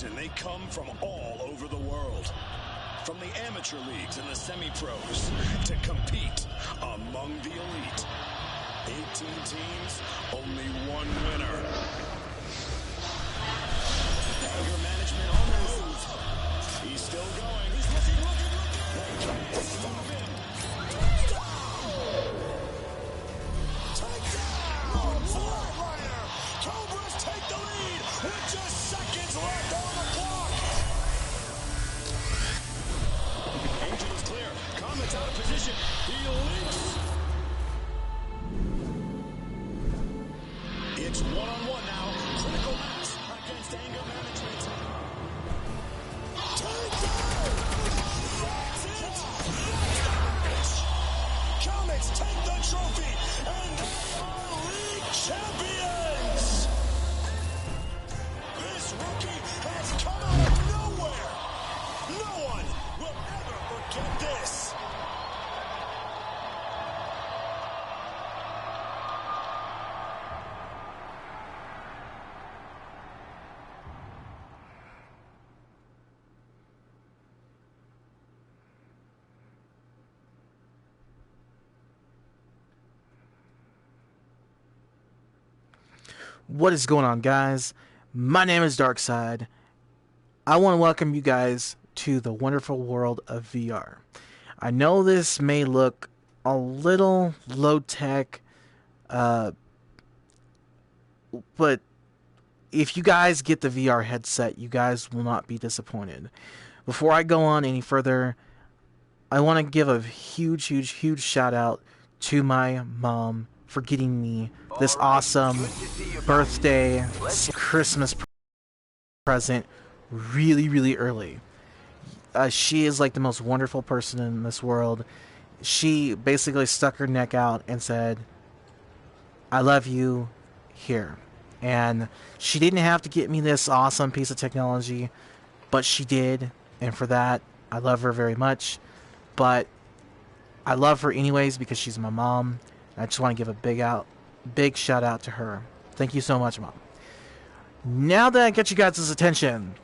Listen, they come from all over the world. From the amateur leagues and the semi-pros to compete among the elite. 18 teams, only one winner. Anger management on the move. He's still going. He's looking. They can't stop him. Takedown! Flatliner! Cobras take the lead with just seconds left on the clock. Angel is clear. Comet's out of position. He leaps. It's one-on-one now. Critical mass against anger management. Takedown! That's it! That's the match! Comets take the trophy, and they are league champions! This rookie has come out of nowhere! No one will ever forget this! What is going on, guys? My name is Darkside. I want to welcome you guys to the wonderful world of VR. I know this may look a little low-tech, but if you guys get the VR headset, you guys will not be disappointed. Before I go on any further, I want to give a huge shout out to my mom for getting me this awesome birthday Christmas present really early. She is like the most wonderful person in this world. She basically stuck her neck out and said, I love you, here. And she didn't have to get me this awesome piece of technology, but she did, and for that I love her very much. But I love her anyways because she's my mom. I just want to give a big shout out to her. Thank you so much, Mom. Now that I get you guys' attention,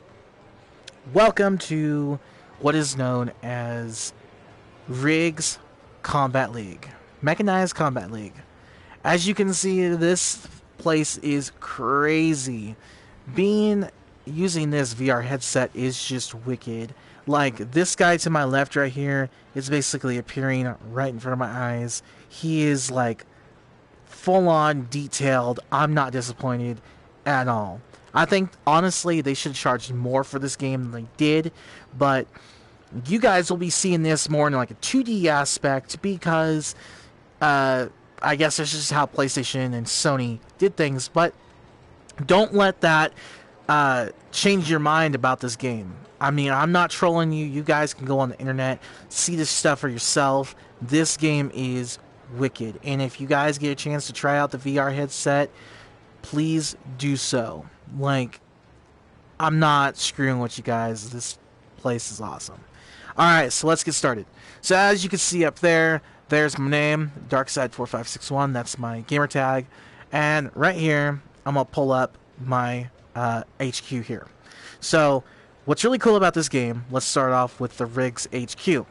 welcome to what is known as Riggs Combat League. Mechanized Combat League. As you can see, this place is crazy. Using this VR headset is just wicked. Like, this guy to my left right here is basically appearing right in front of my eyes. He is like full on detailed. I'm not disappointed at all. I think honestly they should charge more for this game than they did, but you guys will be seeing this more in like a 2D aspect because I guess that's just how PlayStation and Sony did things. But don't let that change your mind about this game. I mean, I'm not trolling you. You guys can go on the internet, see this stuff for yourself. This game is wicked. And if you guys get a chance to try out the VR headset, please do so. Like, I'm not screwing with you guys. This place is awesome. Alright, so let's get started. So as you can see up there, there's my name, Darkside4561. That's my gamer tag. And right here, I'm going to pull up my HQ here. So what's really cool about this game, let's start off with the Riggs HQ.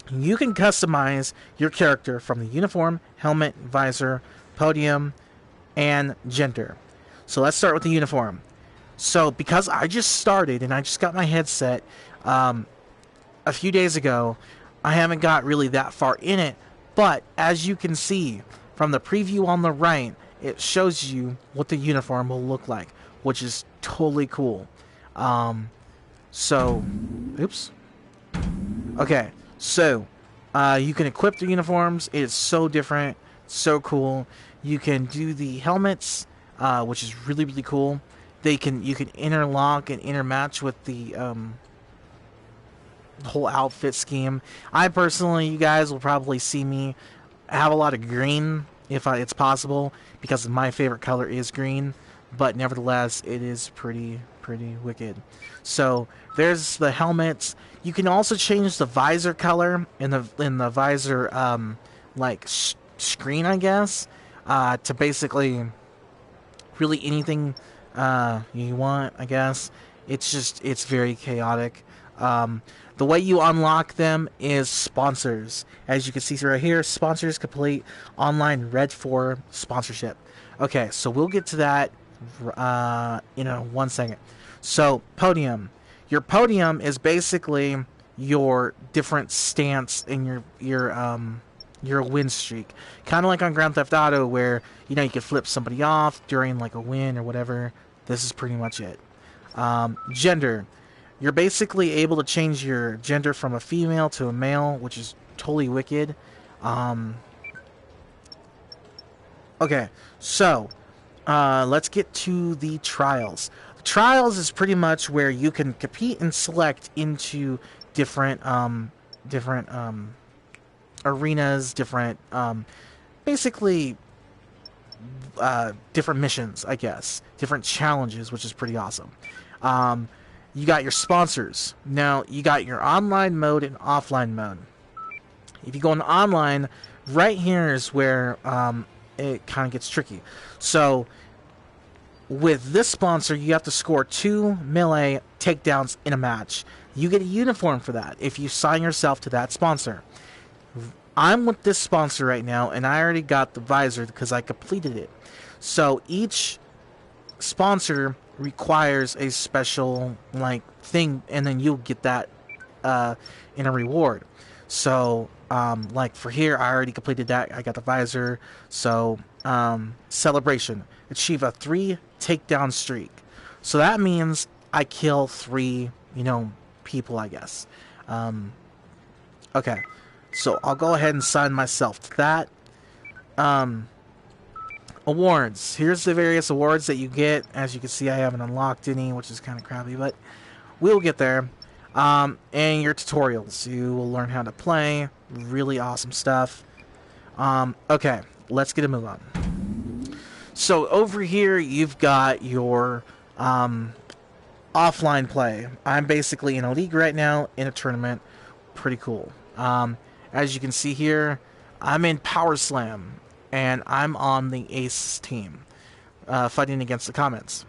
You can customize your character from the uniform, helmet, visor, podium, and gender. So let's start with the uniform. So because I just started and I just got my headset a few days ago, I haven't got really that far in it. But as you can see from the preview on the right, it shows you what the uniform will look like, which is totally cool. Oops. Okay, so you can equip the uniforms. It is so different, so cool. You can do the helmets, which is really cool. You can interlock and intermatch with the whole outfit scheme. I personally, you guys will probably see me have a lot of green if it's possible, because my favorite color is green. But nevertheless, it is pretty wicked. So there's the helmets. You can also change the visor color in the visor screen, I guess, to basically really anything you want, I guess. It's very chaotic. The way you unlock them is sponsors. As you can see right here, sponsors complete online red for sponsorship. Okay, so we'll get to that in 1 second. So podium. Your podium is basically your different stance in your win streak. Kind of like on Grand Theft Auto, where you can flip somebody off during like a win or whatever. This is pretty much it. Gender. You're basically able to change your gender from a female to a male, which is totally wicked. Okay, so let's get to the trials. Trials is pretty much where you can compete and select into different arenas, different basically different missions, I guess, different challenges, which is pretty awesome. You got your sponsors. Now, you got your online mode and offline mode. If you go into online, right here is where it kind of gets tricky. So, with this sponsor, you have to score 2 melee takedowns in a match. You get a uniform for that if you sign yourself to that sponsor. I'm with this sponsor right now, and I already got the visor because I completed it. So, each sponsor requires a special thing, and then you'll get that in a reward. So for here, I already completed that. I got the visor. So celebration, achieve a 3 takedown streak. So that means I kill 3 people, I guess. Okay, so I'll go ahead and sign myself to that. Awards. Here's the various awards that you get. As you can see, I haven't unlocked any, which is kind of crappy, but we'll get there. And your tutorials. You will learn how to play. Really awesome stuff. Okay, let's get a move on. So over here, you've got your offline play. I'm basically in a league right now, in a tournament. Pretty cool. As you can see here, I'm in Power Slam. And I'm on the Ace team, fighting against the Comets.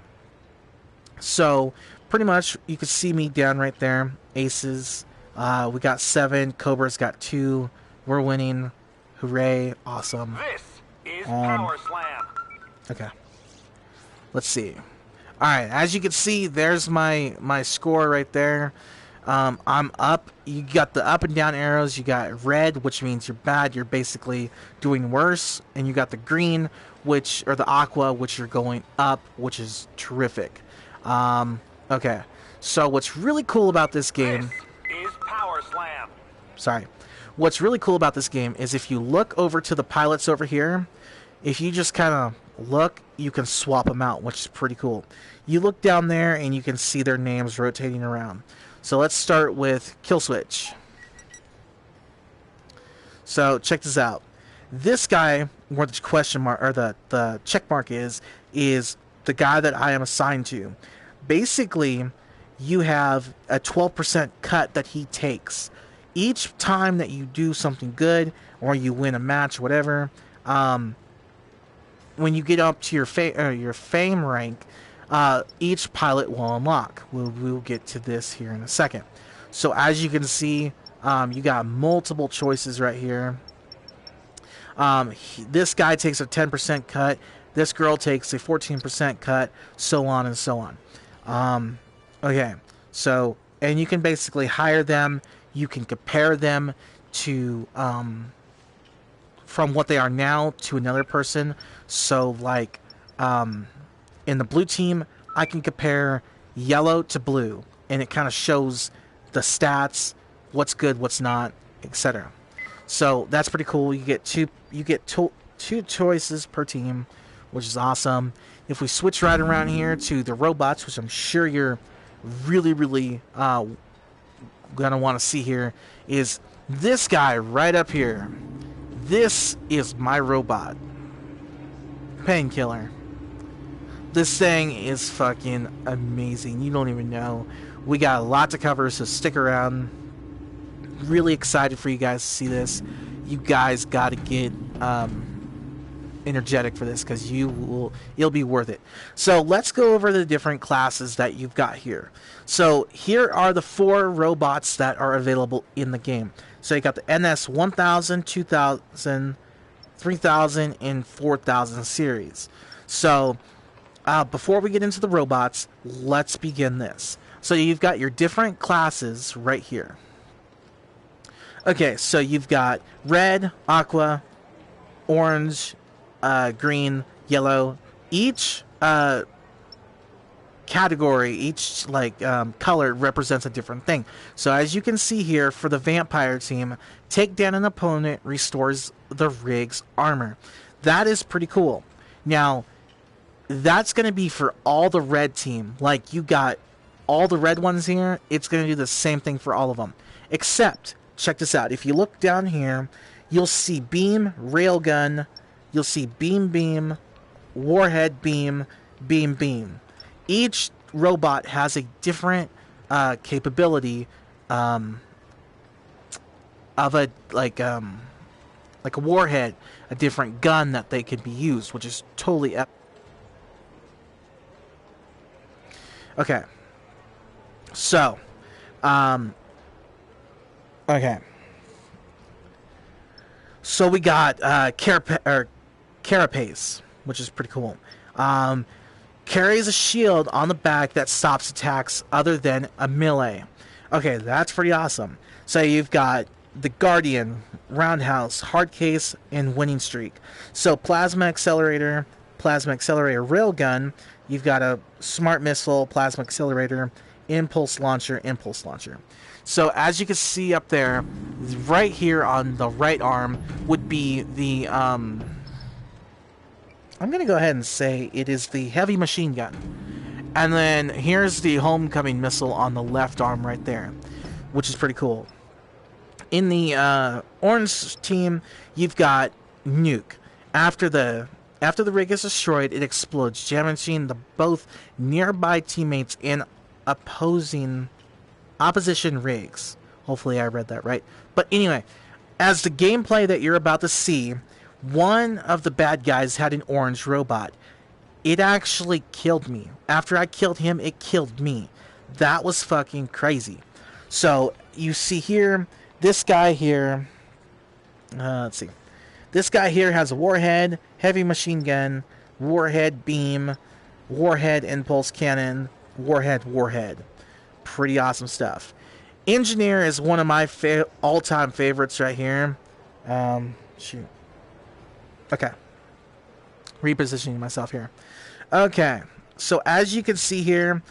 So, pretty much, you can see me down right there. Aces. We got 7. Cobra's got 2. We're winning. Hooray. Awesome. This is Power Slam. Okay. Let's see. Alright, as you can see, there's my score right there. I'm up. You got the up and down arrows. You got red, which means you're bad. You're basically doing worse. And you got the green, or the aqua, which you're going up, which is terrific. Okay. So what's really cool about this game... This is Power Slam. Sorry. What's really cool about this game is if you look over to the pilots over here, if you just kind of look, you can swap them out, which is pretty cool. You look down there, and you can see their names rotating around. So let's start with Kill Switch. So check this out. This guy, where the question mark or the check mark is the guy that I am assigned to. Basically, you have a 12% cut that he takes each time that you do something good or you win a match, whatever. When you get up to your fame rank. Each pilot will unlock. We'll get to this here in a second. So as you can see, you got multiple choices right here. This guy takes a 10% cut. This girl takes a 14% cut. So on and so on. Okay. So, and you can basically hire them. You can compare them to from what they are now to another person. So in the blue team, I can compare yellow to blue, and it kind of shows the stats, what's good, what's not, etc. So that's pretty cool. You get two choices per team, which is awesome. If we switch right around here to the robots, which I'm sure you're really gonna want to see here, is this guy right up here. This is my robot, Painkiller. This thing is fucking amazing. You don't even know. We got a lot to cover, so stick around. Really excited for you guys to see this. You guys got to get energetic for this because you'll be worth it. So let's go over the different classes that you've got here. So here are the 4 robots that are available in the game. So you got the NS 1000, 2000, 3000, and 4000 series. So before we get into the robots, let's begin this. So you've got your different classes right here. Okay, so you've got red, aqua, orange, green, yellow. Each category, each color represents a different thing. So as you can see here, for the vampire team, take down an opponent restores the rig's armor. That is pretty cool. Now, that's going to be for all the red team. Like, you got all the red ones here, it's going to do the same thing for all of them. Except, check this out. If you look down here, you'll see beam, railgun, you'll see beam, beam, warhead, beam, beam, beam. Each robot has a different capability of a like a warhead, a different gun that they can be used, which is totally epic. Okay. So, okay. So we got Carapace, which is pretty cool. Carries a shield on the back that stops attacks other than a melee. Okay, that's pretty awesome. So you've got the Guardian, Roundhouse, Hardcase, and Winning Streak. So Plasma Accelerator, Railgun. You've got a Smart Missile, Plasma Accelerator, Impulse Launcher. So as you can see up there, right here on the right arm would be the, I'm going to go ahead and say it is the heavy machine gun. And then here's the homecoming missile on the left arm right there, which is pretty cool. In the orange team, you've got Nuke. After the rig is destroyed, it explodes, damaging both nearby teammates and opposition rigs. Hopefully I read that right. But anyway, as the gameplay that you're about to see, one of the bad guys had an orange robot. It actually killed me. After I killed him, it killed me. That was fucking crazy. So you see here, this guy here, let's see. This guy here has a warhead, heavy machine gun, warhead beam, warhead impulse cannon, warhead. Pretty awesome stuff. Engineer is one of my all-time favorites right here. Shoot. Okay. Repositioning myself here. Okay. So as you can see here,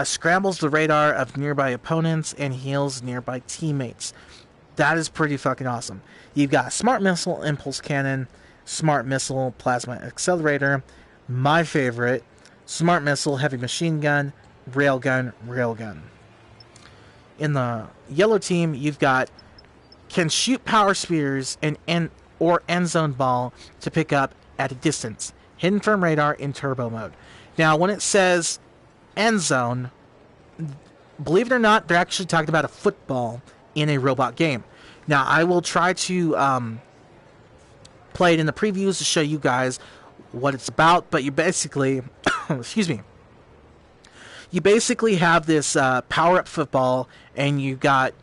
scrambles the radar of nearby opponents and heals nearby teammates. That is pretty fucking awesome. You've got Smart Missile, Impulse Cannon, Smart Missile, Plasma Accelerator. My favorite, Smart Missile, Heavy Machine Gun, Railgun. In the yellow team, you've got can shoot power spears or end zone ball to pick up at a distance. Hidden from radar in turbo mode. Now, when it says end zone, believe it or not, they're actually talking about a football in a robot game. Now, I will try to play it in the previews to show you guys what it's about, but you basically, excuse me, you basically have this power-up football, and you got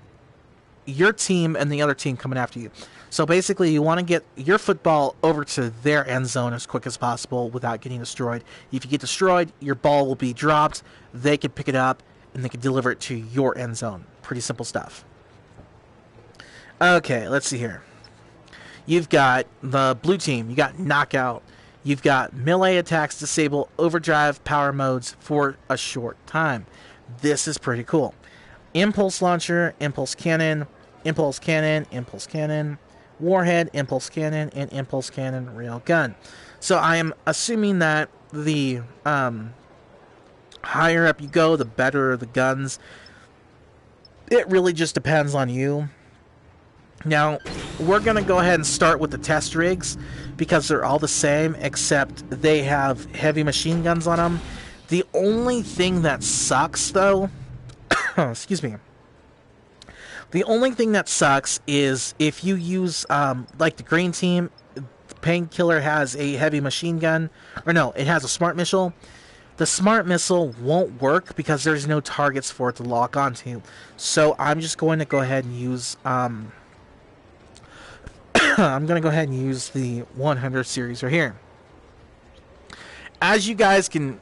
your team and the other team coming after you. So basically, you want to get your football over to their end zone as quick as possible without getting destroyed. If you get destroyed, your ball will be dropped. They can pick it up, and they can deliver it to your end zone. Pretty simple stuff. Okay, let's see here. You've got the blue team. You got Knockout. You've got melee attacks disable overdrive power modes for a short time. This is pretty cool. Impulse Launcher, Impulse Cannon, Warhead, Impulse Cannon, and Impulse Cannon Railgun. So I am assuming that the higher up you go, the better the guns. It really just depends on you. Now, we're going to go ahead and start with the test rigs because they're all the same except they have heavy machine guns on them. The only thing that sucks, though, excuse me, the only thing that sucks is if you use, like the green team, Painkiller has a heavy machine gun, or no, it has a smart missile. The smart missile won't work because there's no targets for it to lock onto. So I'm just going to go ahead and use I'm going to go ahead and use the 100 series right here. As you guys can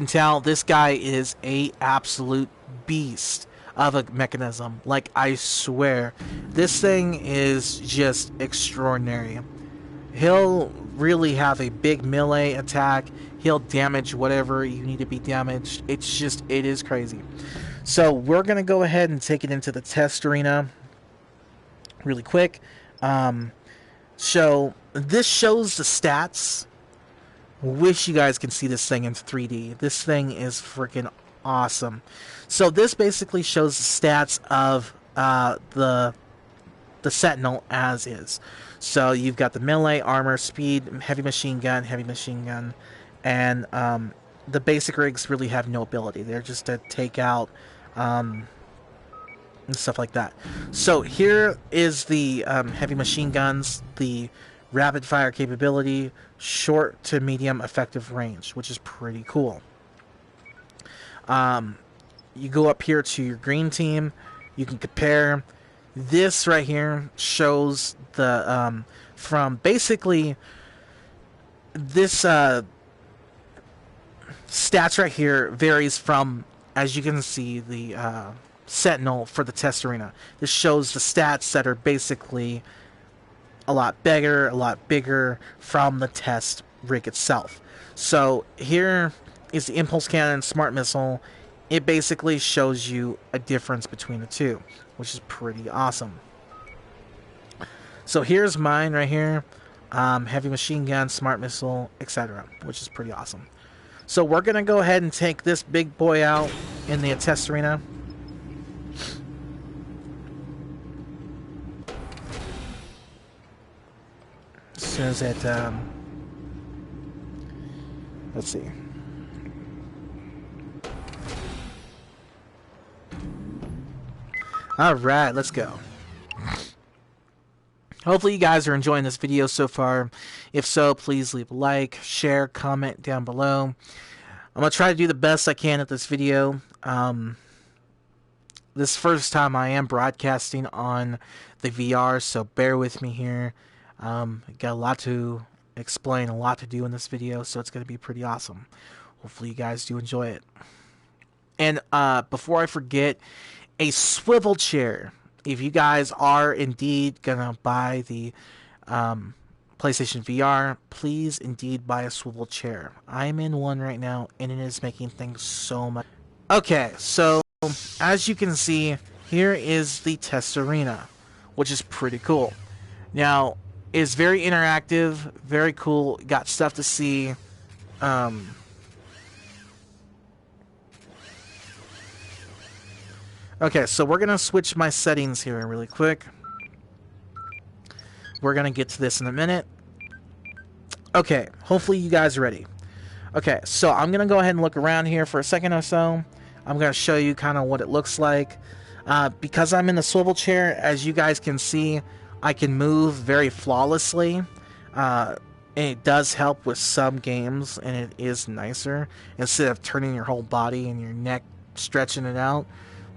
tell, this guy is a absolute beast of a mechanism. Like, I swear, this thing is just extraordinary. He'll really have a big melee attack. He'll damage whatever you need to be damaged. It is crazy. So we're going to go ahead and take it into the test arena really quick. So this shows the stats. Wish you guys can see this thing in 3D. This thing is freaking awesome. So this basically shows the stats of the Sentinel as is. So you've got the melee, armor, speed, heavy machine gun, and the basic rigs really have no ability. They're just to take out and stuff like that. So here is the heavy machine guns, the rapid fire capability, short to medium effective range, which is pretty cool. You go up here to your green team, you can compare. This right here shows the from basically this stats right here varies from, as you can see, the Sentinel for the test arena. This shows the stats that are basically a lot bigger from the test rig itself. So here is the impulse cannon, smart missile. It basically shows you a difference between the two, which is pretty awesome. So here's mine right here. Heavy machine gun, smart missile, etc., which is pretty awesome. So we're going to go ahead and take this big boy out in the test arena. As soon as it, let's see. Alright, let's go. Hopefully you guys are enjoying this video so far. If so, please leave a like, share, comment down below. I'm going to try to do the best I can at this video. This first time I am broadcasting on the VR, so bear with me here. Got a lot to explain, a lot to do in this video, so it's going to be pretty awesome. Hopefully you guys do enjoy it. And before I forget, a swivel chair. If you guys are indeed gonna buy the PlayStation VR, please indeed buy a swivel chair. I'm in one right now, and it is making things so much. Okay, so as you can see, here is the test arena, which is pretty cool. Now, it's very interactive, very cool. Got stuff to see. Okay, so we're going to switch my settings here really quick. We're going to get to this in a minute. Okay, hopefully you guys are ready. Okay, so I'm going to go ahead and look around here for a second or so. I'm going to show you kind of what it looks like. Because I'm in the swivel chair, as you guys can see, I can move very flawlessly. And it does help with some games, and it is nicer. Instead of turning your whole body and your neck, stretching it out.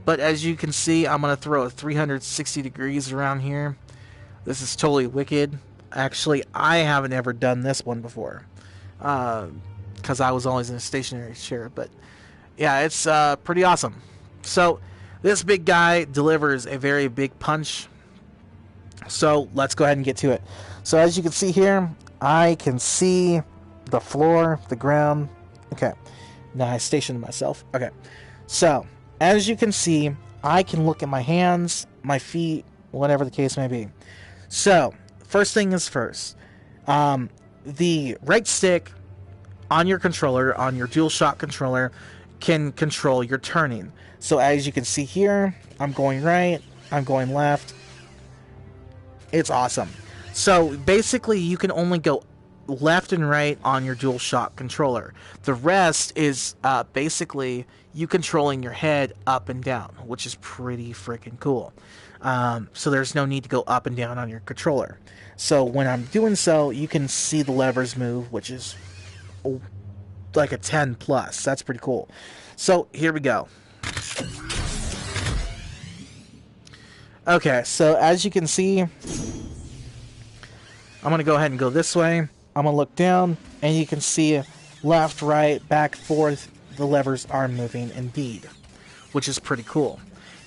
But as you can see, I'm going to throw a 360 degrees around here. This is totally wicked. Actually, I haven't ever done this one before. Because I was always in a stationary chair. But yeah, it's pretty awesome. So this big guy delivers a very big punch. So let's go ahead and get to it. So as you can see here, I can see the floor, the ground. Okay. Now I stationed myself. Okay. So as you can see, I can look at my hands, my feet, whatever the case may be. So, first thing is first. The right stick on your controller, on your DualShock controller, can control your turning. So, as you can see here, I'm going right, I'm going left. It's awesome. So, basically, you can only go left and right on your DualShock controller. The rest is basically you controlling your head up and down, which is pretty freaking cool. So there's no need to go up and down on your controller. So when I'm doing so, you can see the levers move, which is like a 10 plus. That's pretty cool. So here we go. Okay, so as you can see, I'm going to go ahead and go this way. I'm going to look down, and you can see left, right, back, forth. The levers are moving indeed, which is pretty cool.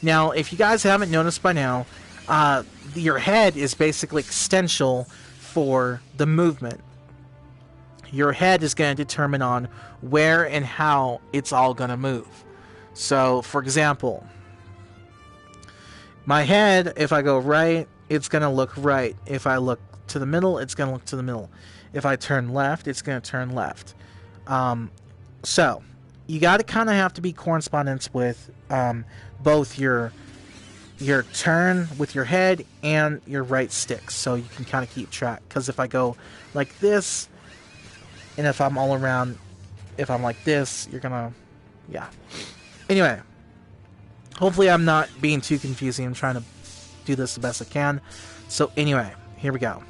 Now, if you guys haven't noticed by now, your head is basically extensional for the movement. Your head is going to determine on where and how it's all going to move. So, for example, my head, if I go right, it's going to look right. If I look to the middle, it's going to look to the middle. If I turn left, it's going to turn left. So, you got to kind of have to be correspondence with both your turn with your head and your right stick, so you can kind of keep track. Because if I go like this, and if I'm all around, if I'm like this, you're going to, yeah. Anyway. Hopefully I'm not being too confusing. I'm trying to do this the best I can. So anyway, here we go.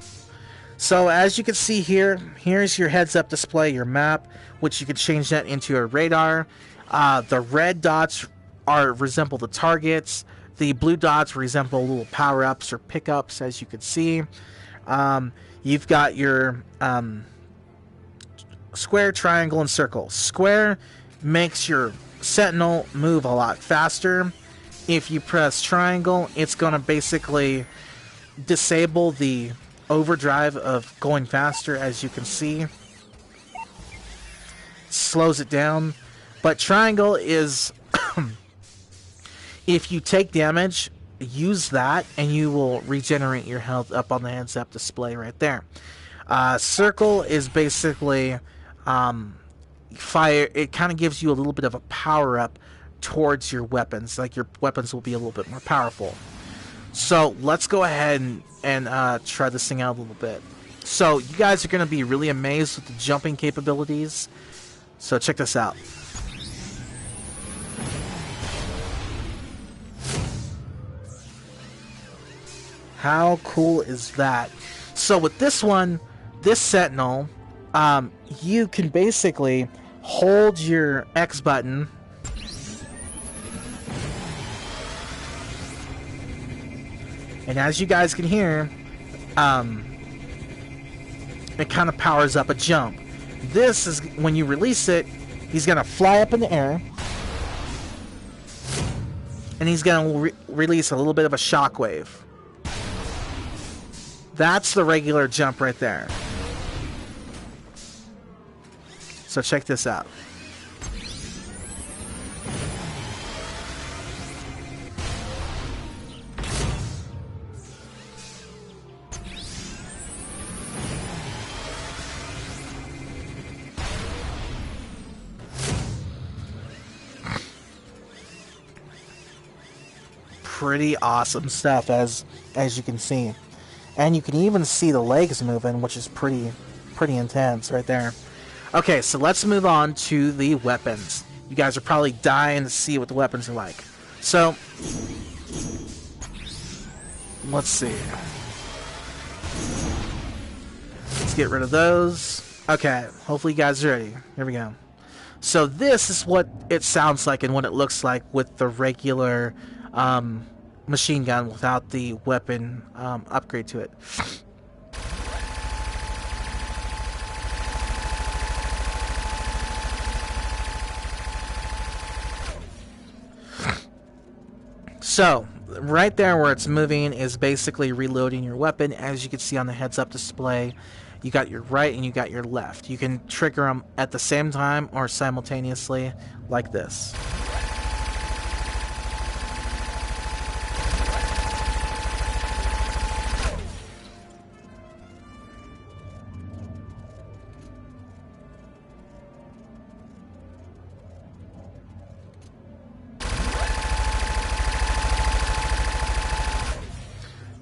So as you can see here, here's your heads-up display, your map, which you can change that into a radar. The red dots resemble the targets. The blue dots resemble little power-ups or pickups, as you can see. You've got your square, triangle, and circle. Square makes your Sentinel move a lot faster. If you press triangle, it's going to basically disable the overdrive of going faster, as you can see. Slows it down. But triangle is if you take damage, use that and you will regenerate your health up on the heads-up display right there. Circle is basically fire. It kind of gives you a little bit of a power up towards your weapons, like your weapons will be a little bit more powerful. So let's go ahead and try this thing out a little bit. So you guys are going to be really amazed with the jumping capabilities, so check this out. How cool is that? So with this one, this Sentinel, you can basically hold your X button and as you guys can hear, it kind of powers up a jump. This is when you release it, he's going to fly up in the air and he's going to release a little bit of a shockwave. That's the regular jump right there. So check this out. Pretty awesome stuff, as you can see. And you can even see the legs moving, which is pretty intense right there. Okay, so let's move on to the weapons. You guys are probably dying to see what the weapons are like. So, let's see. Let's get rid of those. Okay, hopefully you guys are ready. Here we go. So this is what it sounds like and what it looks like with the regular machine gun without the weapon upgrade to it. So, right there where it's moving is basically reloading your weapon. As you can see on the heads-up display, you got your right and you got your left. You can trigger them at the same time or simultaneously, like this.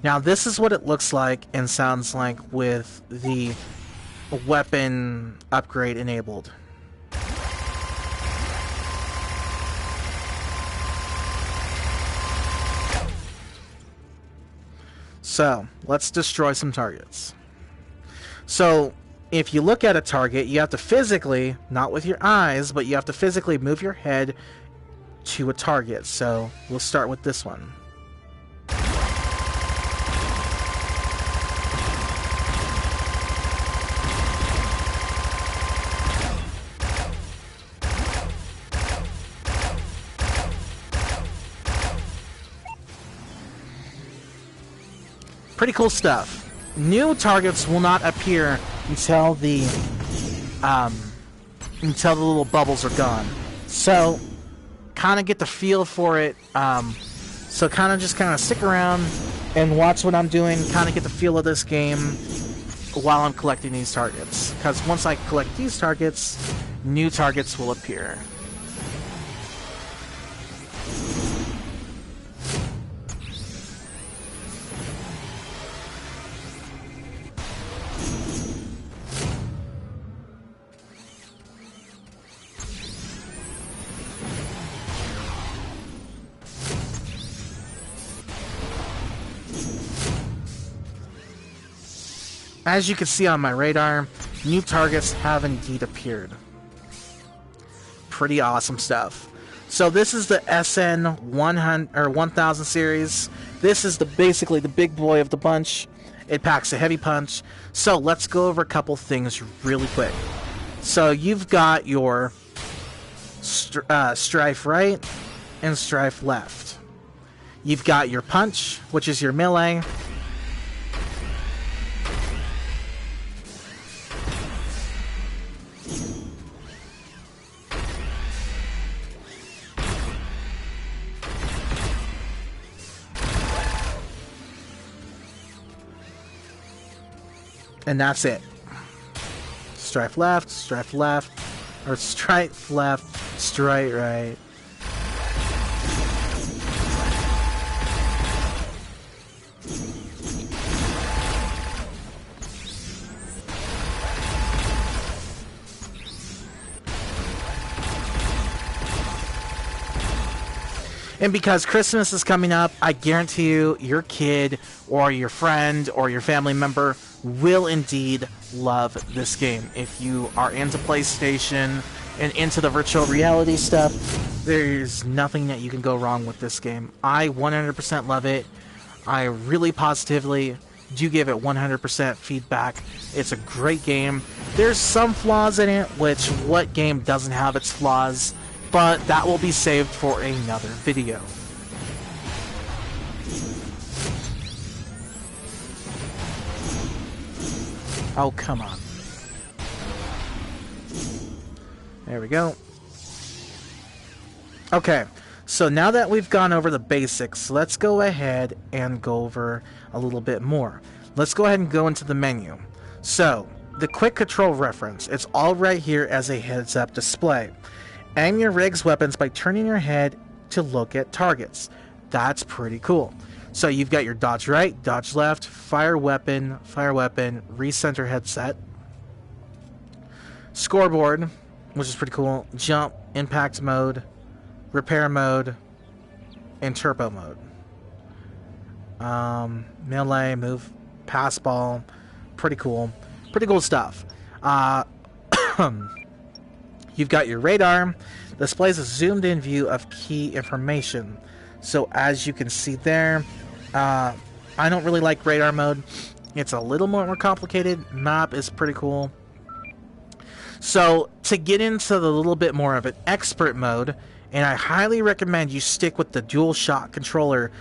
Now this is what it looks like and sounds like with the weapon upgrade enabled. So, let's destroy some targets. So, if you look at a target, you have to physically, not with your eyes, but you have to physically move your head to a target. So, we'll start with this one. Pretty cool stuff. New targets will not appear until the little bubbles are gone. So, kind of get the feel for it. So kind of stick around and watch what I'm doing. Kind of get the feel of this game while I'm collecting these targets. Because once I collect these targets, new targets will appear. As you can see on my radar, new targets have indeed appeared. Pretty awesome stuff. So this is the SN 100 or 1000 series. This is basically the big boy of the bunch. It packs a heavy punch. So let's go over a couple things really quick. So you've got your strife right and strife left. You've got your punch, which is your melee. And that's it. Strife left, or strife left, strike right. And because Christmas is coming up, I guarantee you, your kid or your friend or your family member will indeed love this game. If you are into PlayStation and into the virtual reality stuff, there's nothing that you can go wrong with this game. I 100% love it. I really positively do give it 100% feedback. It's a great game. There's some flaws in it, which what game doesn't have its flaws? But that will be saved for another video. Oh, come on. There we go. Okay, so now that we've gone over the basics, let's go ahead and go over a little bit more. Let's go ahead and go into the menu. So, the quick control reference, it's all right here as a heads-up display. Aim your rig's weapons by turning your head to look at targets. That's pretty cool. So you've got your dodge right, dodge left, fire weapon, recenter headset, scoreboard, which is pretty cool, jump, impact mode, repair mode, and turbo mode. Melee, move, pass ball, pretty cool stuff. You've got your radar, displays a zoomed in view of key information. So as you can see there, I don't really like radar mode. It's a little more complicated. Map is pretty cool. So to get into the little bit more of an expert mode, and I highly recommend you stick with the DualShock controller,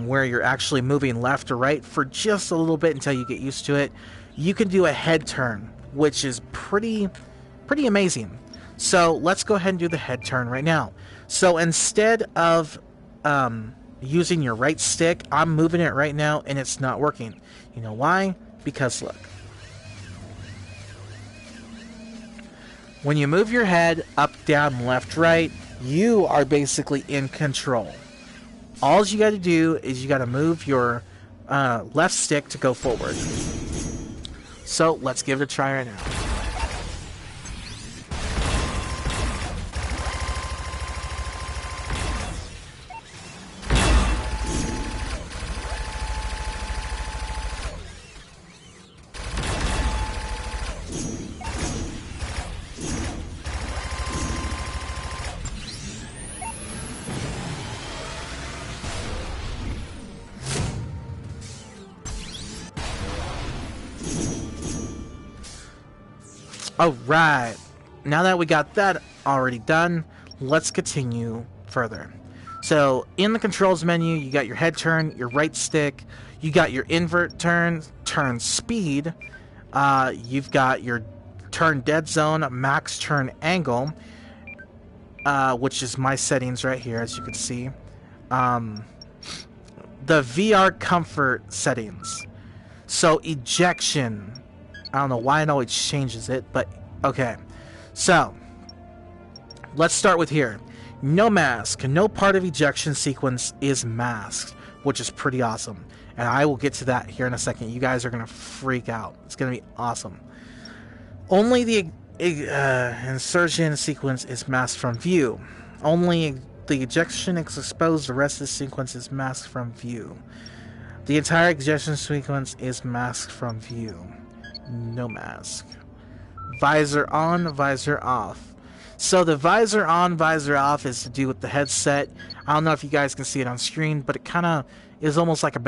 where you're actually moving left or right for just a little bit until you get used to it. You can do a head turn, which is pretty amazing. So let's go ahead and do the head turn right now. So instead of using your right stick, I'm moving it right now and it's not working. You know why? Because look. When you move your head up, down, left, right, you are basically in control. All you got to do is you got to move your left stick to go forward. So let's give it a try right now. Alright, now that we got that already done, let's continue further. So, in the controls menu, you got your head turn, your right stick, you got your invert turn, turn speed, you've got your turn dead zone, max turn angle, which is my settings right here, as you can see. The VR comfort settings. So, ejection. I don't know why it always changes it, but okay. So, let's start with here. No mask. No part of ejection sequence is masked, which is pretty awesome. And I will get to that here in a second. You guys are going to freak out. It's going to be awesome. Only the insertion sequence is masked from view. Only the ejection is exposed. The rest of the sequence is masked from view. The entire ejection sequence is masked from view. No mask. Visor on, visor off. So the visor on, visor off is to do with the headset. I don't know if you guys can see it on screen, but it kind of is almost like a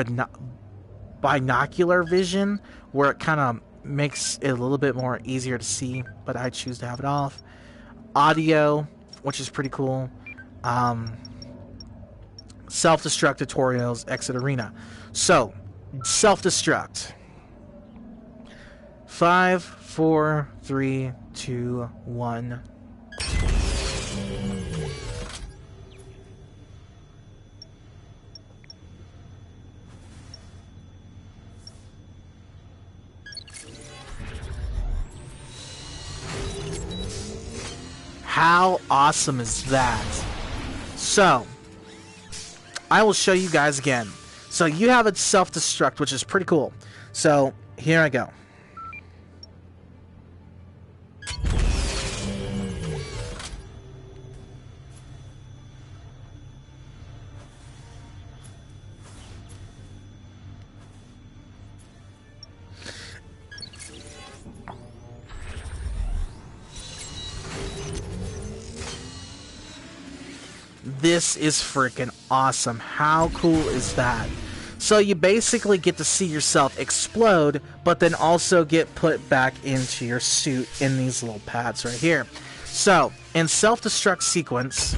binocular vision, where it kind of makes it a little bit more easier to see, but I choose to have it off. Audio, which is pretty cool. Self-destruct tutorials, exit arena. So, self-destruct. 5, 4, 3, 2, 1. How awesome is that? So, I will show you guys again. So you have it self-destruct, which is pretty cool. So, here I go. This is freaking awesome. How cool is that? So you basically get to see yourself explode, but then also get put back into your suit in these little pads right here. So, in self-destruct sequence,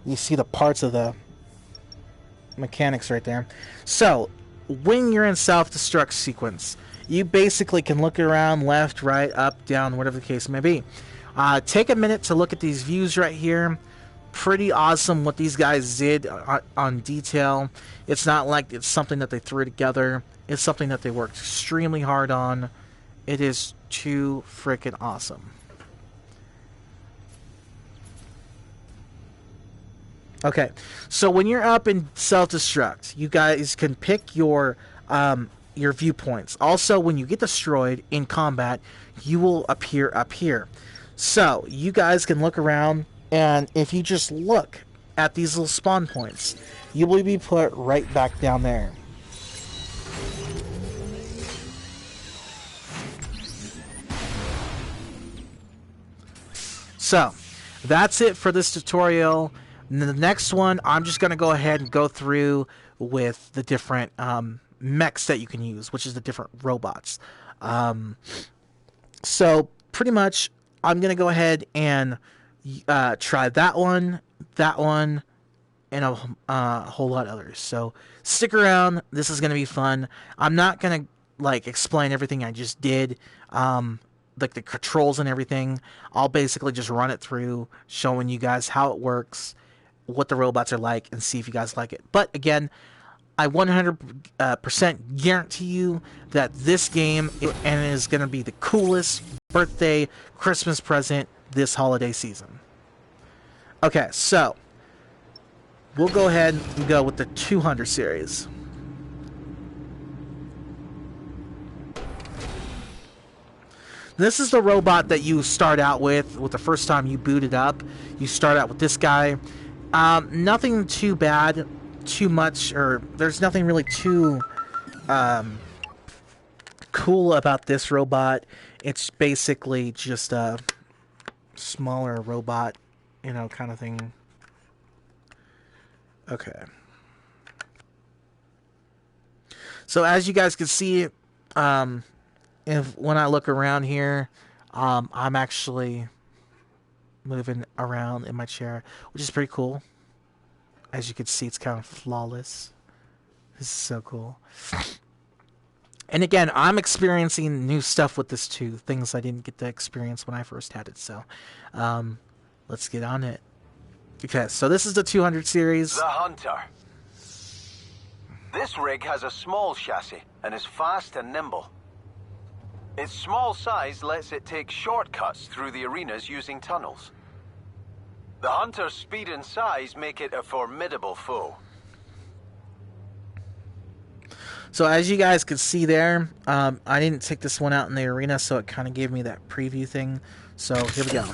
you see the parts of the mechanics right there. So, when you're in self-destruct sequence, you basically can look around left, right, up, down, whatever the case may be. Take a minute to look at these views right here. Pretty awesome what these guys did on detail. It's not like it's something that they threw together. It's something that they worked extremely hard on. It is too freaking awesome. Okay, so when you're up in self-destruct, you guys can pick your viewpoints. Also, when you get destroyed in combat, you will appear up here. So, you guys can look around, and if you just look at these little spawn points, you will be put right back down there. So, that's it for this tutorial. The next one, I'm just going to go ahead and go through with the different mechs that you can use, which is the different robots. So, pretty much, I'm going to go ahead and try that one, and a whole lot of others. So, stick around. This is going to be fun. I'm not going to, explain everything I just did, like the controls and everything. I'll basically just run it through, showing you guys how it works, what the robots are like, and see if you guys like it. But, again, I 100% guarantee you that this game is going to be the coolest birthday, Christmas present this holiday season. Okay, so we'll go ahead and go with the 200 series. This is the robot that you start out with the first time you boot it up. You start out with this guy. Nothing too bad, too much, or there's nothing really too cool about this robot. It's basically just a smaller robot, you know, kind of thing. Okay. So as you guys can see, when I look around here, I'm actually moving around in my chair, which is pretty cool. As you can see, it's kind of flawless. This is so cool. And again, I'm experiencing new stuff with this too, things I didn't get to experience when I first had it. So, let's get on it. Okay, so this is the 200 series. The Hunter. This rig has a small chassis and is fast and nimble. Its small size lets it take shortcuts through the arenas using tunnels. The Hunter's speed and size make it a formidable foe. So as you guys can see there, I didn't take this one out in the arena, so it kind of gave me that preview thing. So here we go.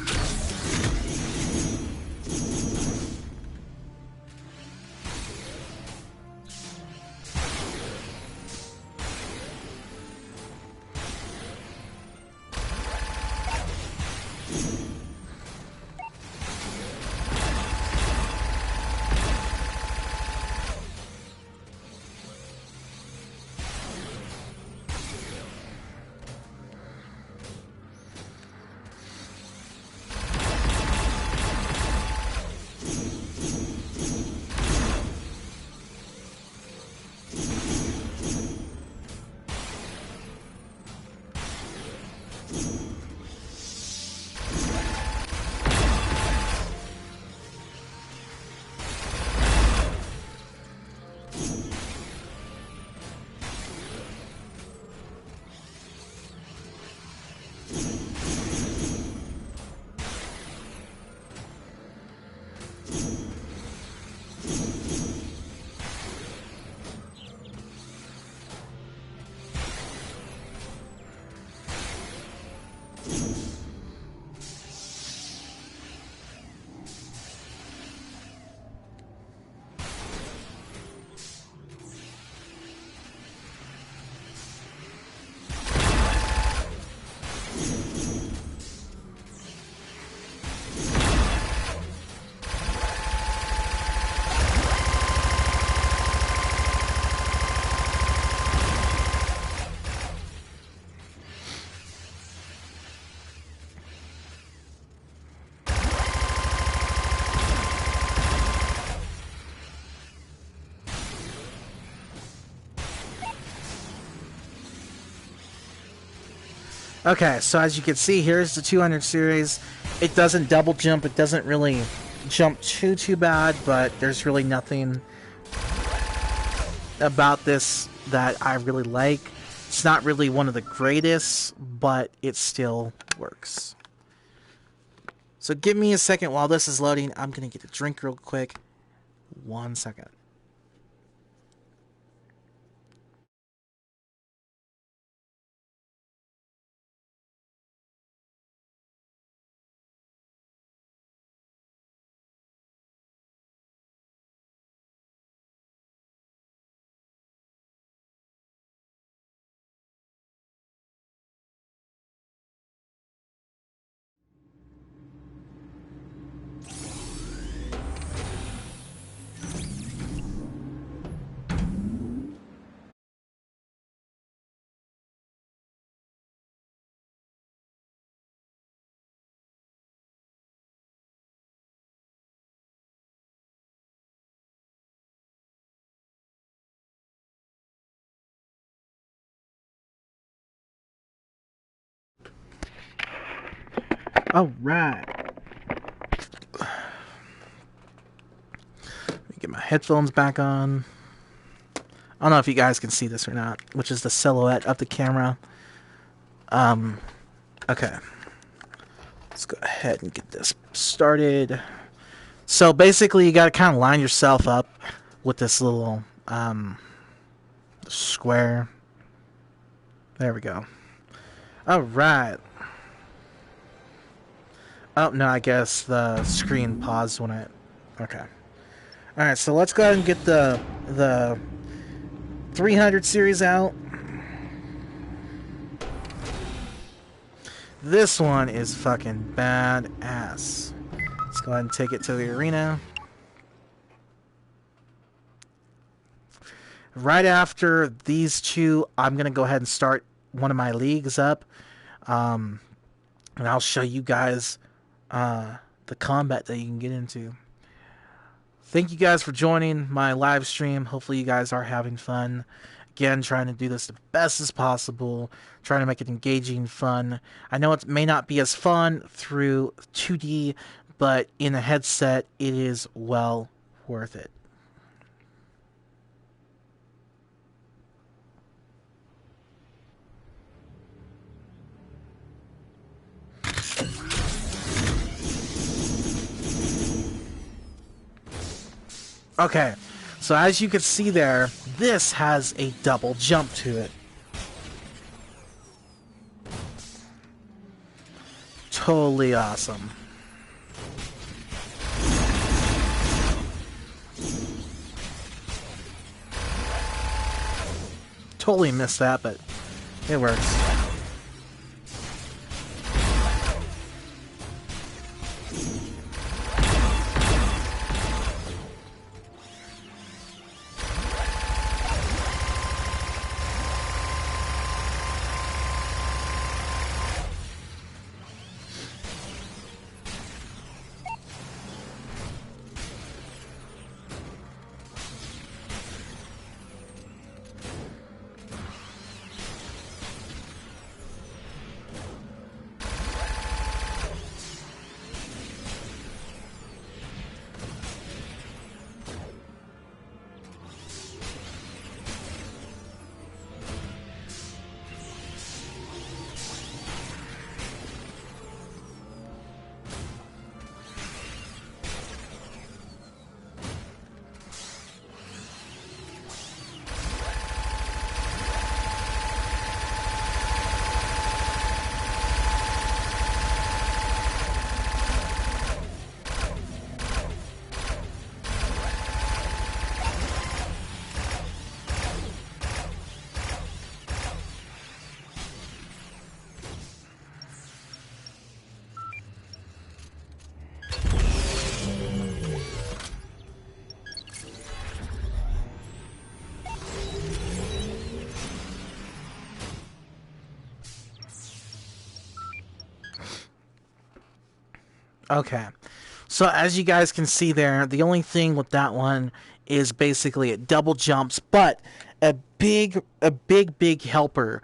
Okay, so as you can see, here's the 200 series. It doesn't double jump. It doesn't really jump too bad, but there's really nothing about this that I really like. It's not really one of the greatest, but it still works. So give me a second while this is loading. I'm going to get a drink real quick. 1 second. All right. Let me get my headphones back on. I don't know if you guys can see this or not, which is the silhouette of the camera. Okay. Let's go ahead and get this started. So basically, you got to kind of line yourself up with this little square. There we go. All right. Oh, no, I guess the screen paused when I... Okay. Alright, so let's go ahead and get the 300 series out. This one is fucking badass. Let's go ahead and take it to the arena. Right after these two, I'm going to go ahead and start one of my leagues up. And I'll show you guys the combat that you can get into. Thank you guys for joining my live stream. Hopefully you guys are having fun. Again, trying to do this the best as possible. Trying to make it engaging, fun. I know it may not be as fun through 2D, but in a headset, it is well worth it. Okay, so as you can see there, this has a double jump to it. Totally awesome. Totally missed that, but it works. Okay, so as you guys can see there, the only thing with that one is basically it double jumps, but a big helper.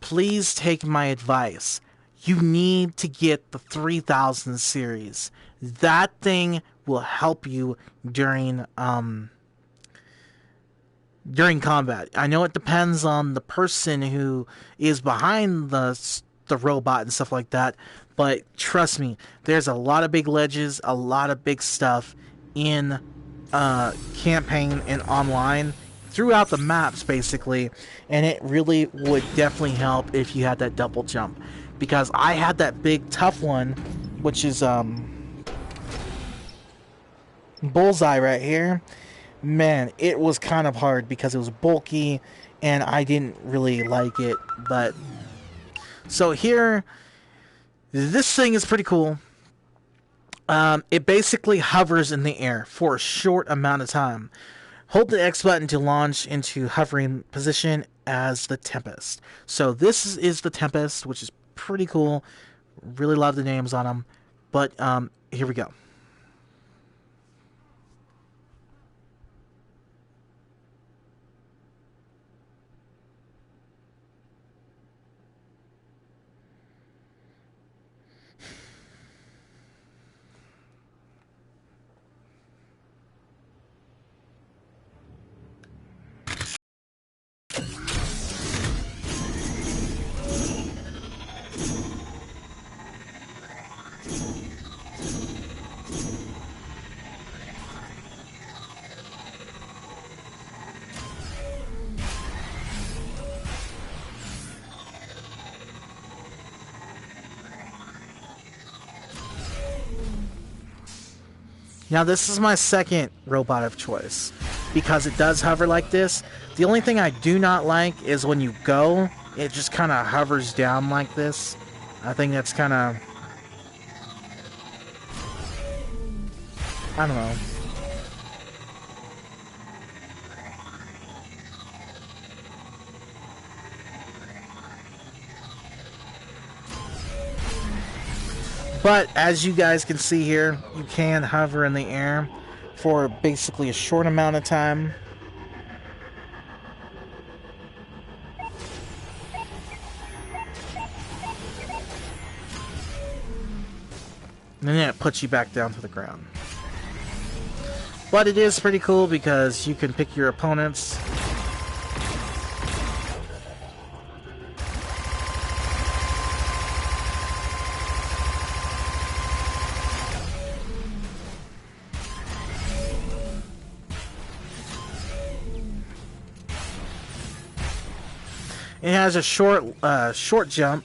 Please take my advice. You need to get the 3000 series. That thing will help you during combat. I know it depends on the person who is behind the robot and stuff like that, but trust me, there's a lot of big ledges, a lot of big stuff in campaign and online throughout the maps basically, and it really would definitely help if you had that double jump, because I had that big tough one, which is Bullseye right here. Man, it was kind of hard because it was bulky and I didn't really like it. But so here, this thing is pretty cool. It basically hovers in the air for a short amount of time. Hold the X button to launch into hovering position as the Tempest. So this is the Tempest, which is pretty cool. Really love the names on them. But here we go. Now this is my second robot of choice because it does hover like this. The only thing I do not like is when you go, it just kind of hovers down like this. I think that's kind of... I don't know. But as you guys can see here, you can hover in the air for basically a short amount of time. And then it puts you back down to the ground. But it is pretty cool because you can pick your opponents. It has a short jump.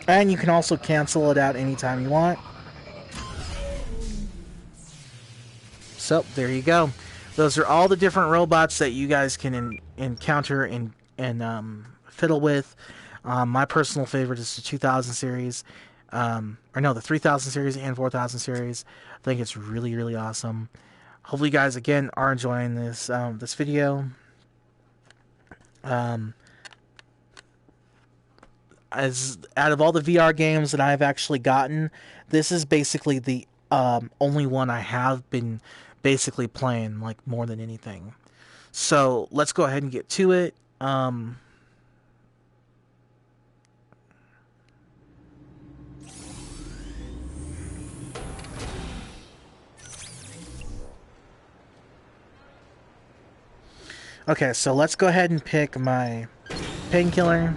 And you can also cancel it out anytime you want. So, there you go. Those are all the different robots that you guys can encounter and fiddle with. My personal favorite is the 2000 series. Or no, the 3000 series and 4000 series. I think it's really, really awesome. Hopefully you guys, again, are enjoying this this video. As out of all the VR games that I've actually gotten, this is basically the only one I have been basically playing like more than anything. So let's go ahead and get to it. Okay, so let's go ahead and pick my painkiller.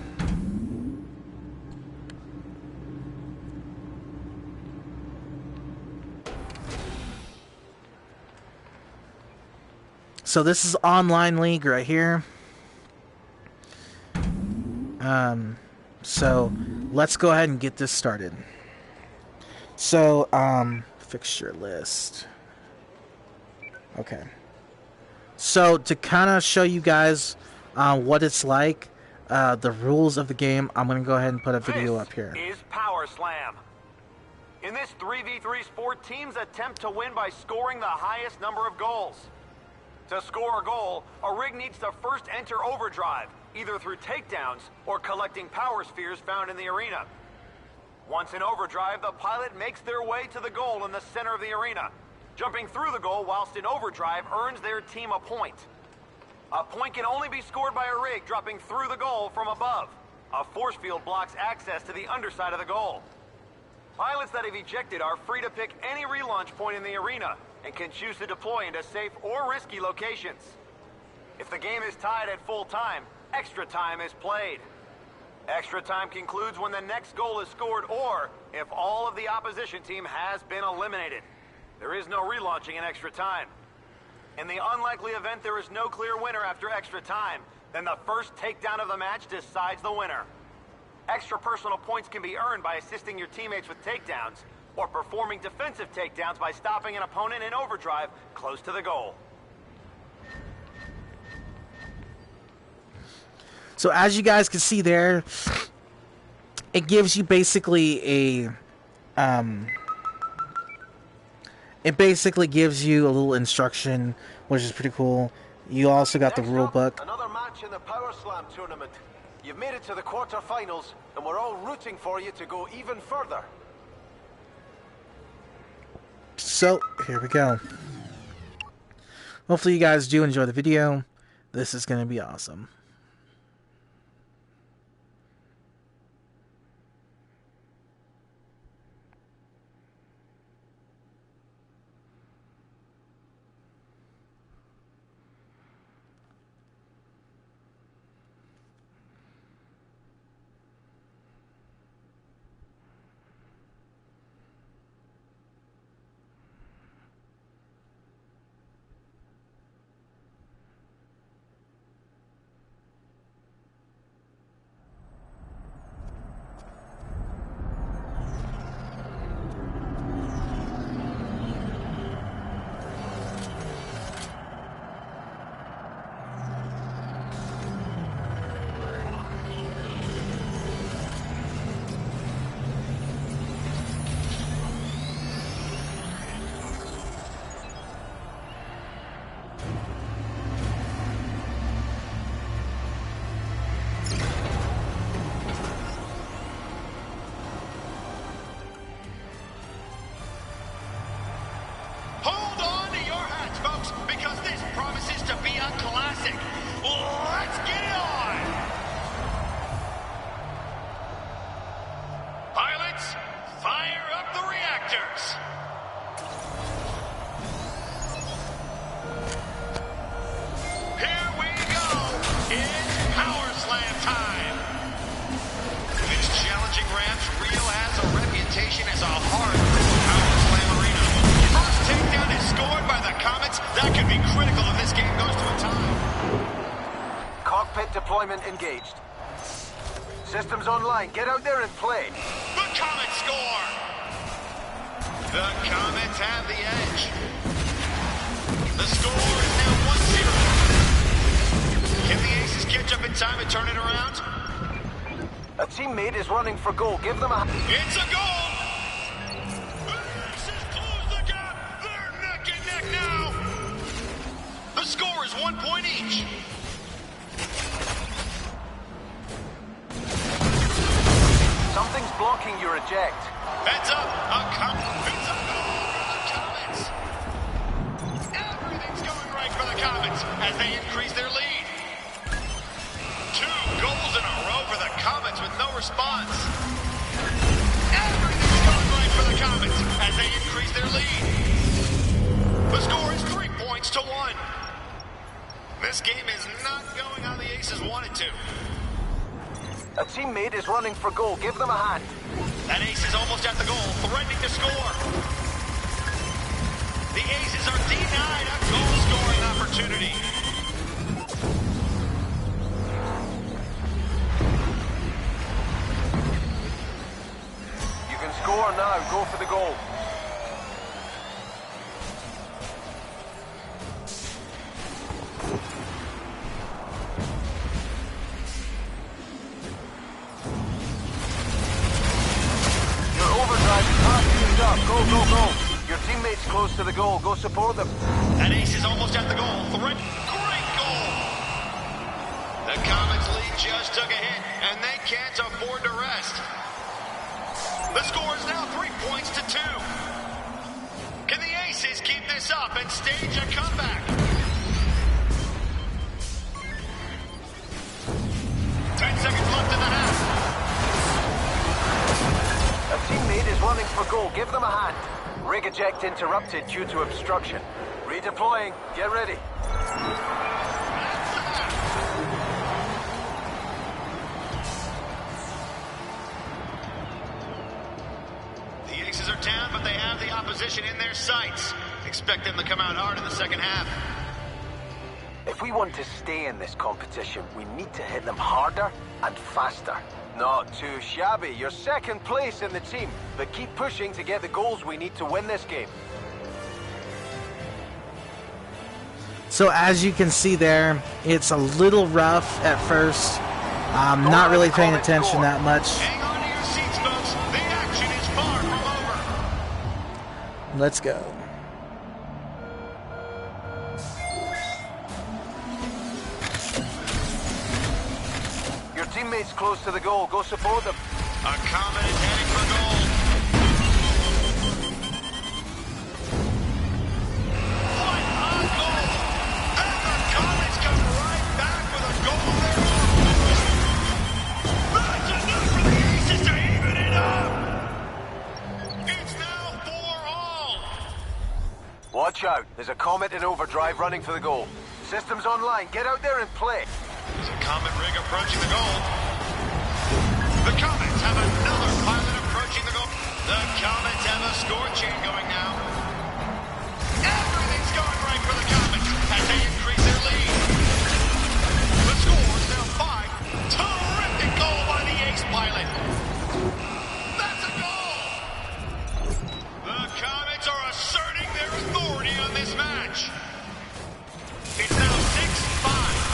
So this is Online League right here. So let's go ahead and get this started. So, fixture list. Okay. So to kind of show you guys what it's like, the rules of the game, I'm going to go ahead and put a video up here. This is Power Slam. In this 3v3 sport, teams attempt to win by scoring the highest number of goals. To score a goal, a rig needs to first enter overdrive, either through takedowns or collecting power spheres found in the arena. Once in overdrive, the pilot makes their way to the goal in the center of the arena. Jumping through the goal whilst in overdrive earns their team a point. A point can only be scored by a rig dropping through the goal from above. A force field blocks access to the underside of the goal. Pilots that have ejected are free to pick any relaunch point in the arena and can choose to deploy into safe or risky locations. If the game is tied at full time, extra time is played. Extra time concludes when the next goal is scored or if all of the opposition team has been eliminated. There is no relaunching in extra time. In the unlikely event there is no clear winner after extra time, then the first takedown of the match decides the winner. Extra personal points can be earned by assisting your teammates with takedowns, or performing defensive takedowns by stopping an opponent in overdrive close to the goal. So as you guys can see there, it gives you basically a it basically gives you a little instruction, which is pretty cool. You also got the rule book. Another match in the Power Slam tournament. You've made it to the quarterfinals, and we're all rooting for you to go even further. So, here we go. Hopefully you guys do enjoy the video. This is going to be awesome. promises to be a classic. Let's get it on! Pilots, fire up the reactors! Here we go! It's Power Slam time! These challenging ramps, Rio has a reputation as a hard-core Power Slam arena. First takedown is scored by the Comets. That could be critical if this game goes to a tie. Cockpit deployment engaged. Systems online. Get out there and play. The Comets score! The Comets have the edge. The score is now 1-0. Can the Aces catch up in time and turn it around? A teammate is running for goal. Give them a... It's a goal! The Aces close the gap! They're neck and neck now! The score is 1 point each. Something's blocking your eject. Heads up! It's a goal for the Comets! Everything's going right for the Comets as they increase their lead. 2 goals in a row for the Comets with no response. Everything's going right for the Comets as they increase their lead. The score is 3 points to 1. This game is not going how the Aces wanted to. A teammate is running for goal. Give them a hand. That ace is almost at the goal, threatening to score. The Aces are denied a goal-scoring opportunity. You can score now. Go for the goal. Go, go, go. Your teammate's close to the goal. Go support them. That ace is almost at the goal. Great goal. The Comets lead just took a hit, and they can't afford to rest. The score is now 3 points to 2. Can the Aces keep this up and stage a comeback? 10 seconds left in the half. A teammate is running for goal. Give them a hand. Rig eject interrupted due to obstruction. Redeploying. Get ready. The Aces are down, but they have the opposition in their sights. Expect them to come out hard in the second half. If we want to stay in this competition, we need to hit them harder and faster. Not too shabby. You're second place in the team, but keep pushing to get the goals we need to win this game. So as you can see there, it's a little rough at first. I'm not really paying attention that much. Hang on to your seats, folks. The action is far from over. Let's go. Your teammate's close to the goal. Go support them. A Comet is heading for goal. What a goal! And the Comets come right back with a goal of their own. That's enough for the Aces to even it up. It's now 4-all. Watch out. There's a Comet in overdrive running for the goal. Systems online. Get out there and play. There's a Comet rig approaching the goal. The Comets have another pilot approaching the goal. The Comets have a score chain going now. Everything's going right for the Comets as they increase their lead. The score is now 5. Terrific goal by the ace pilot. That's a goal. The Comets are asserting their authority on this match. It's now 6-5.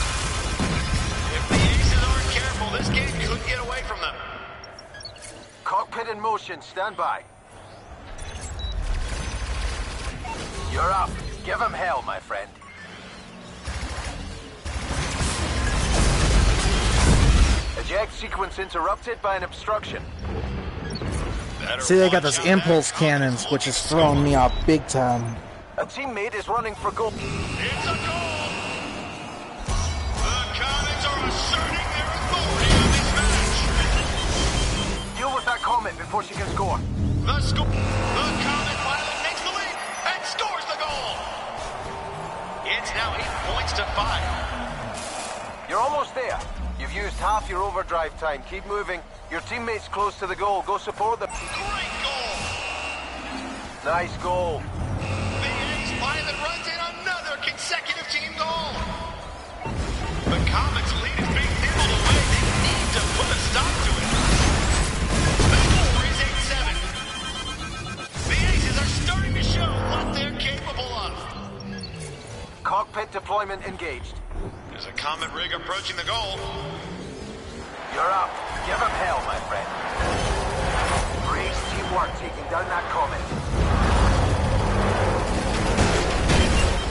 If the Aces aren't careful, this game could get away from them. Cockpit in motion. Stand by. You're up. Give him hell, my friend. Eject sequence interrupted by an obstruction. See, they got those impulse cannons, which is throwing me off big time. A teammate is running for goal. It's a goal! are asserting their authority on this match. Deal with that Comet before she can score. The Comet pilot takes the lead and scores the goal. It's now 8 points to 5. You're almost there. You've used half your overdrive time. Keep moving. Your teammate's close to the goal. Go support them. Great goal. Nice goal. The ace pilot runs in another consecutive team goal. The Comet's lead is being nibbled away. They need to put a stop to it. The score is 8-7. The aces are starting to show what they're capable of. Cockpit deployment engaged. There's a Comet rig approaching the goal. You're up. Give him hell, my friend. Great teamwork taking down that Comet.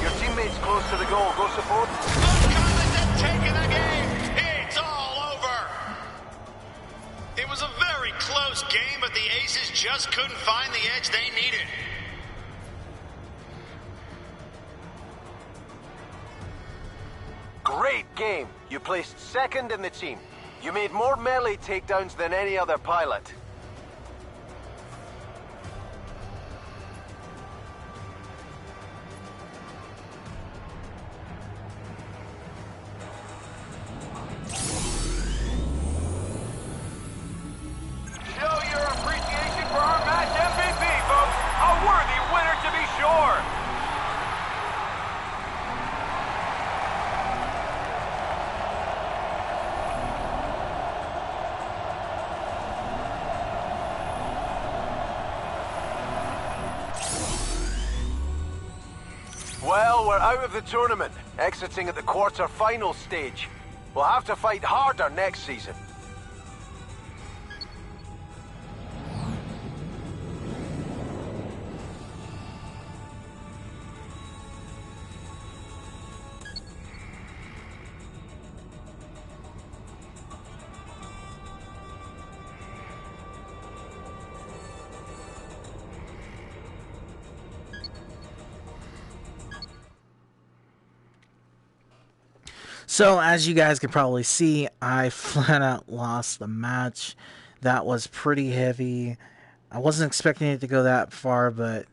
Your teammate's close to the goal. Go support. The Comets have taken the game. It's all over. It was a very close game, but the Aces just couldn't find the edge they needed. Great game. You placed second in the team. You made more melee takedowns than any other pilot. Show your appreciation for our match MVP, folks. A worthy winner to be sure. Well, we're out of the tournament, exiting at the quarter-final stage. We'll have to fight harder next season. So, as you guys can probably see, I flat out lost the match. That was pretty heavy. I wasn't expecting it to go that far, but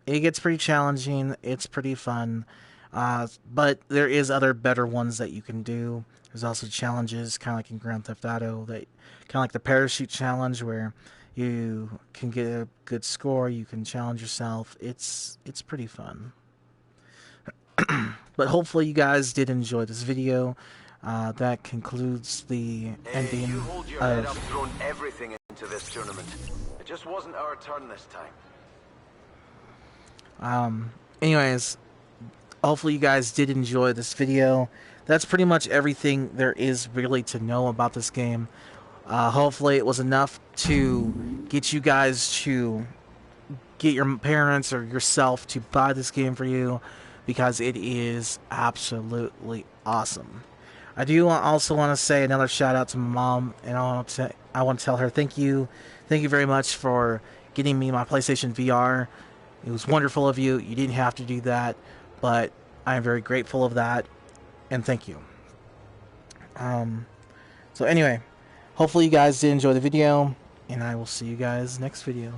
it gets pretty challenging. It's pretty fun. But there is other better ones that you can do. There's also challenges, kind of like in Grand Theft Auto, that kind of like the parachute challenge, where you can get a good score. You can challenge yourself. It's pretty fun. But hopefully you guys did enjoy this video. That concludes the ending You hold your head up, of... thrown everything into this tournament. It just wasn't our turn this time. Anyways, hopefully you guys did enjoy this video. That's pretty much everything there is really to know about this game. Hopefully it was enough to get you guys to get your parents or yourself to buy this game for you, because it is absolutely awesome. I do also want to say another shout out to my mom, and I want to tell her thank you very much for getting me my PlayStation VR. It was wonderful of you. You didn't have to do that, but I am very grateful of that, and thank you. So anyway, hopefully you guys did enjoy the video, and I will see you guys next video.